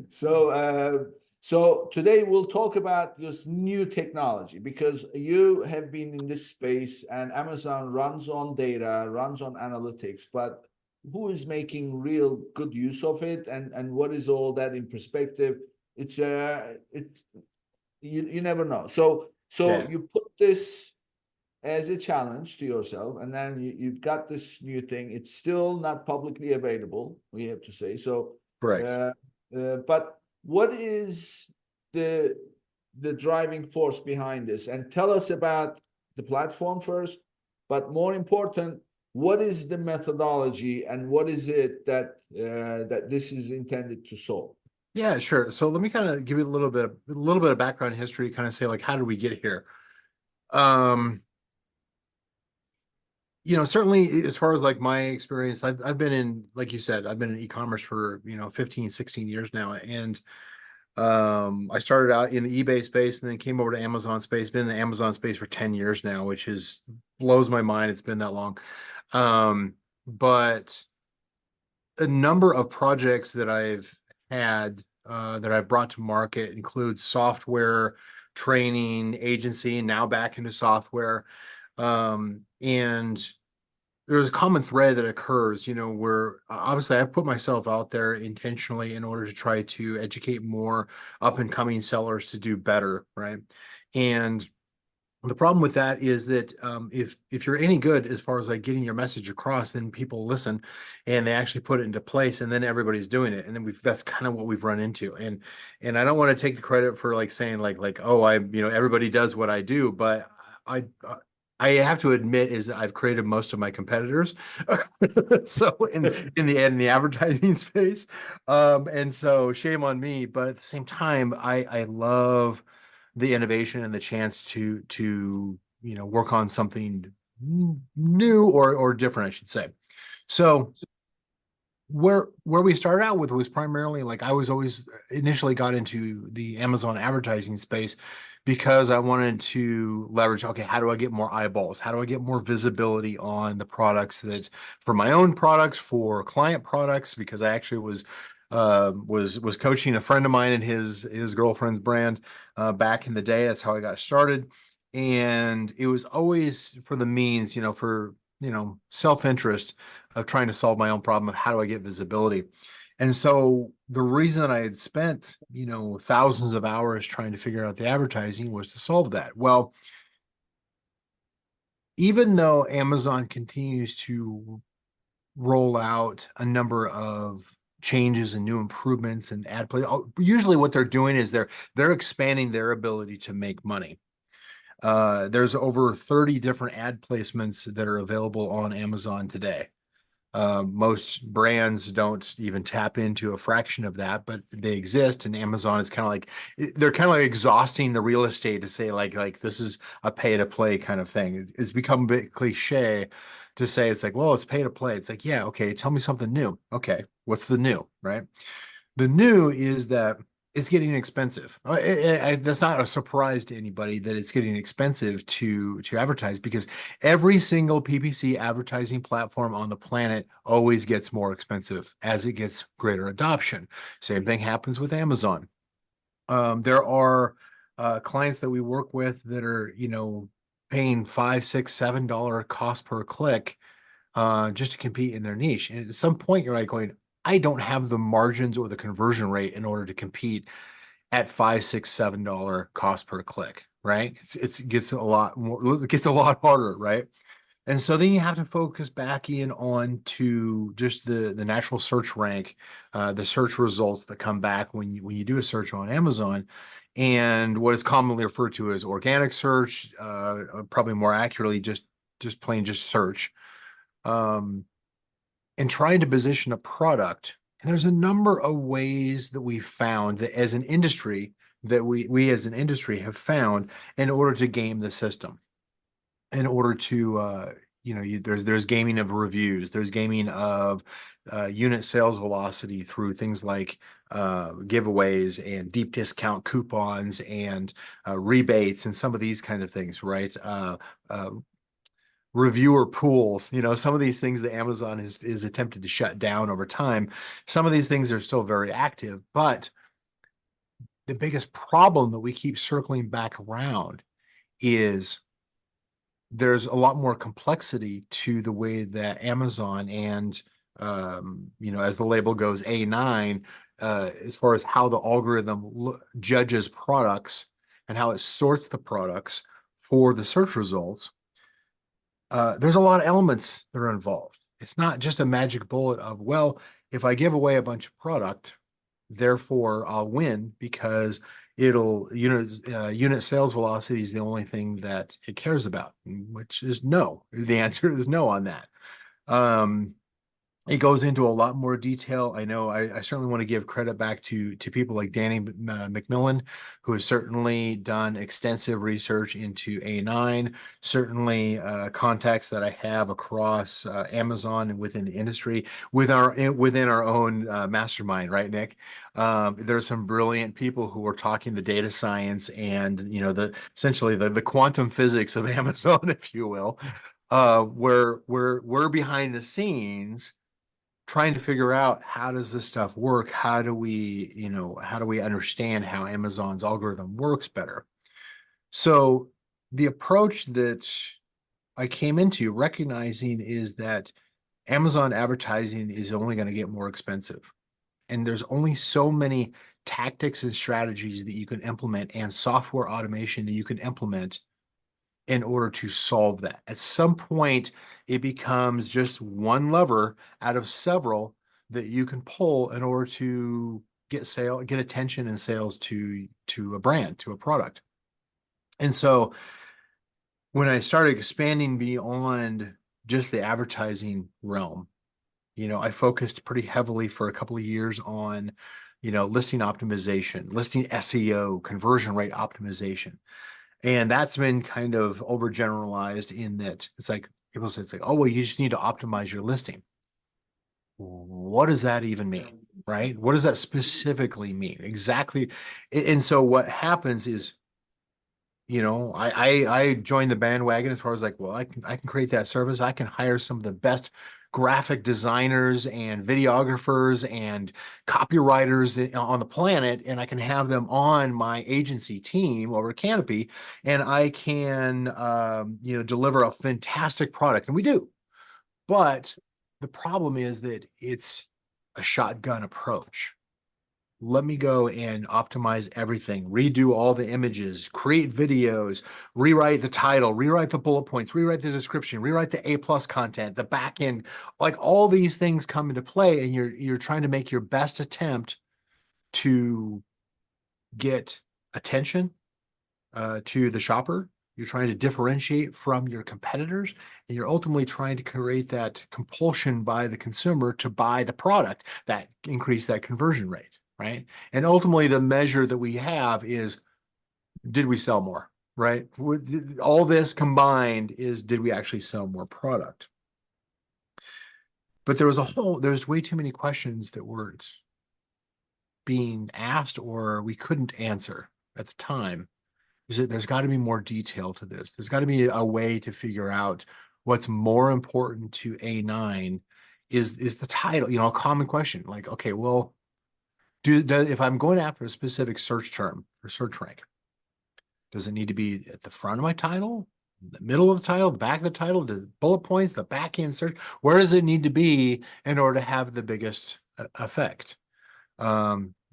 So, so today we'll talk about this new technology because you have been in this space and Amazon runs on data, runs on analytics, but who is making real good use of it and what is all that in perspective? It's you never know. So Yeah, you put this as a challenge to yourself, and then you've got this new thing. It's still not publicly available, we have to say. So, correct. uh, but what is the the driving force behind this? And tell us about the platform first, but more important, what is the methodology and what is it that this is intended to solve? Yeah, sure. So let me kind of give you a little bit of background history, kind of say like, how did we get here? Um, certainly as far as like my experience, I've been in, like you said, I've been in e-commerce for, 15, 16 years now. And I started out in the eBay space and then came over to Amazon space, been in the Amazon space for 10 years now, which is blows my mind. It's been that long. But a number of projects that I've had that I've brought to market includes software, training, agency, and now back into software. And there's a common thread that occurs, where obviously I've put myself out there intentionally in order to try to educate more up and coming sellers to do better, right? And the problem with that is that if you're any good as far as like getting your message across, then people listen and they actually put it into place, and then everybody's doing it, and then that's kind of what we've run into. And I don't want to take the credit for like saying like oh everybody does what I do, but I I have to admit is that I've created most of my competitors. So in the advertising space, and so shame on me. But at the same time, I love the innovation and the chance to work on something new or different, I should say. So where we started out with was primarily like I was always initially got into the Amazon advertising space because I wanted to leverage, okay, how do I get more eyeballs? How do I get more visibility on the products that for my own products, for client products, because I actually was coaching a friend of mine and his girlfriend's brand back in the day. That's how I got started. And it was always for the means, for self-interest of trying to solve my own problem of how do I get visibility. And so the reason I had spent, thousands of hours trying to figure out the advertising was to solve that. Well, even though Amazon continues to roll out a number of changes and new improvements and ad play, usually what they're doing is they're expanding their ability to make money. There's over 30 different ad placements that are available on Amazon today. Most brands don't even tap into a fraction of that, but they exist. And Amazon is kind of like they're kind of like exhausting the real estate to say like this is a pay to play kind of thing. It's become a bit cliche to say it's like, well, it's pay to play. It's like, yeah, okay, tell me something new. Okay, what's the new, right? The new is that it's getting expensive. That's not a surprise to anybody that it's getting expensive to advertise because every single PPC advertising platform on the planet always gets more expensive as it gets greater adoption. Same thing happens with Amazon. There are clients that we work with that are, paying $5, $6, $7 cost per click just to compete in their niche. And at some point, you're like going, I don't have the margins or the conversion rate in order to compete at $5, $6, $7 cost per click, right? It gets a lot more, it gets a lot harder, right? And so then you have to focus back in on to just the natural search rank, the search results that come back when you do a search on Amazon, and what is commonly referred to as organic search, probably more accurately just plain just search. Um, and trying to position a product. And there's a number of ways that we found that as an industry, that we as an industry have found in order to game the system, in order to there's gaming of reviews, there's gaming of unit sales velocity through things like giveaways and deep discount coupons and rebates and some of these kind of things, right? Uh, Reviewer pools, some of these things that Amazon is attempted to shut down over time. Some of these things are still very active, but the biggest problem that we keep circling back around is there's a lot more complexity to the way that Amazon and as the label goes, A9, as far as how the algorithm judges products and how it sorts the products for the search results. There's a lot of elements that are involved. It's not just a magic bullet of, well, if I give away a bunch of product, therefore I'll win because unit sales velocity is the only thing that it cares about, which is no. The answer is no on that. It goes into a lot more detail. I know I certainly want to give credit back to people like Danny McMillan, who has certainly done extensive research into A9, certainly contacts that I have across Amazon and within the industry within our own mastermind, right, Nick? There's some brilliant people who are talking the data science and essentially the quantum physics of Amazon, if you will. Where we're behind the scenes trying to figure out how does this stuff work? How do we understand how Amazon's algorithm works better? So the approach that I came into recognizing is that Amazon advertising is only going to get more expensive. And there's only so many tactics and strategies that you can implement and software automation that you can implement in order to solve that. At some point, it becomes just one lever out of several that you can pull in order to get attention and sales to a brand, to a product. And so when I started expanding beyond just the advertising realm, I focused pretty heavily for a couple of years on, listing optimization, listing SEO, conversion rate optimization. And that's been kind of overgeneralized in that it's like people say, it's like, oh, well, you just need to optimize your listing. What does that even mean? Right? What does that specifically mean? Exactly. And so what happens is, I joined the bandwagon as far as like, well, I can create that service. I can hire some of the best graphic designers and videographers and copywriters on the planet, and I can have them on my agency team over Canopy, and I can deliver a fantastic product, and we do. But the problem is that it's a shotgun approach. Let me go and optimize everything, redo all the images, create videos, rewrite the title, rewrite the bullet points, rewrite the description, rewrite the A+ content, the back end. Like all these things come into play, and you're trying to make your best attempt to get attention to the shopper. You're trying to differentiate from your competitors, and you're ultimately trying to create that compulsion by the consumer to buy the product that increase that conversion rate, right? And ultimately, the measure that we have is, did we sell more, right? All this combined is, did we actually sell more product? But there's way too many questions that weren't being asked or we couldn't answer at the time. There's got to be more detail to this. There's got to be a way to figure out what's more important to A9 is the title, a common question. Like, okay, well, if I'm going after a specific search term or search rank, does it need to be at the front of my title, the middle of the title, the back of the title, the bullet points, the back end search? Where does it need to be in order to have the biggest effect?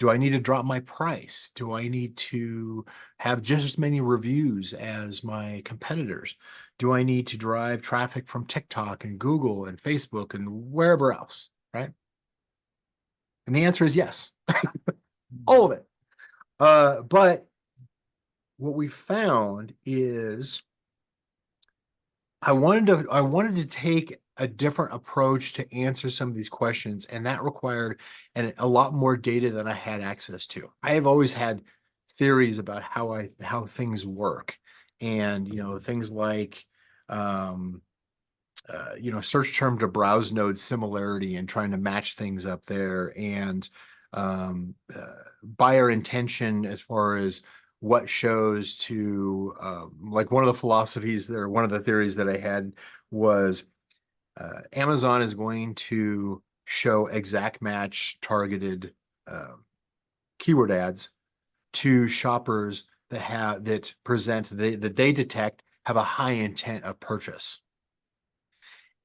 Do I need to drop my price? Do I need to have just as many reviews as my competitors? Do I need to drive traffic from TikTok and Google and Facebook and wherever else, right? And the answer is yes, all of it. But what we found is I wanted to take a different approach to answer some of these questions, and that required a lot more data than I had access to. I have always had theories about how things work, and things like search term to browse node similarity and trying to match things up there, and buyer intention as far as what shows to like one of the philosophies there, one of the theories that I had was Amazon is going to show exact match targeted keyword ads to shoppers that present that they detect have a high intent of purchase.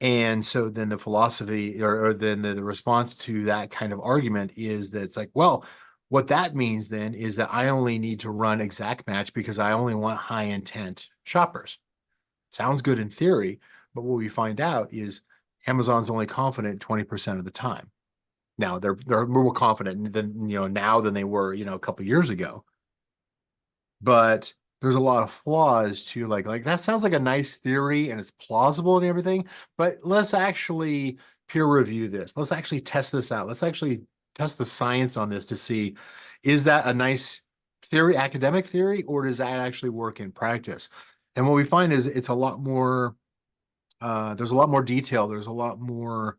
And so then the philosophy or then the response to that kind of argument is that it's like, well, what that means then is that I only need to run exact match because I only want high intent shoppers. Sounds good in theory, but what we find out is Amazon's only confident 20% of the time. Now they're more confident than now than they were a couple years ago, but there's a lot of flaws to like that sounds like a nice theory and it's plausible and everything, but let's actually peer review this. Let's actually test this out. Let's actually test the science on this to see, is that a nice theory, academic theory, or does that actually work in practice? And what we find is it's a lot more there's a lot more detail. There's a lot more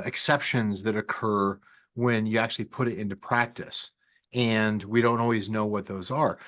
exceptions that occur when you actually put it into practice. And we don't always know what those are.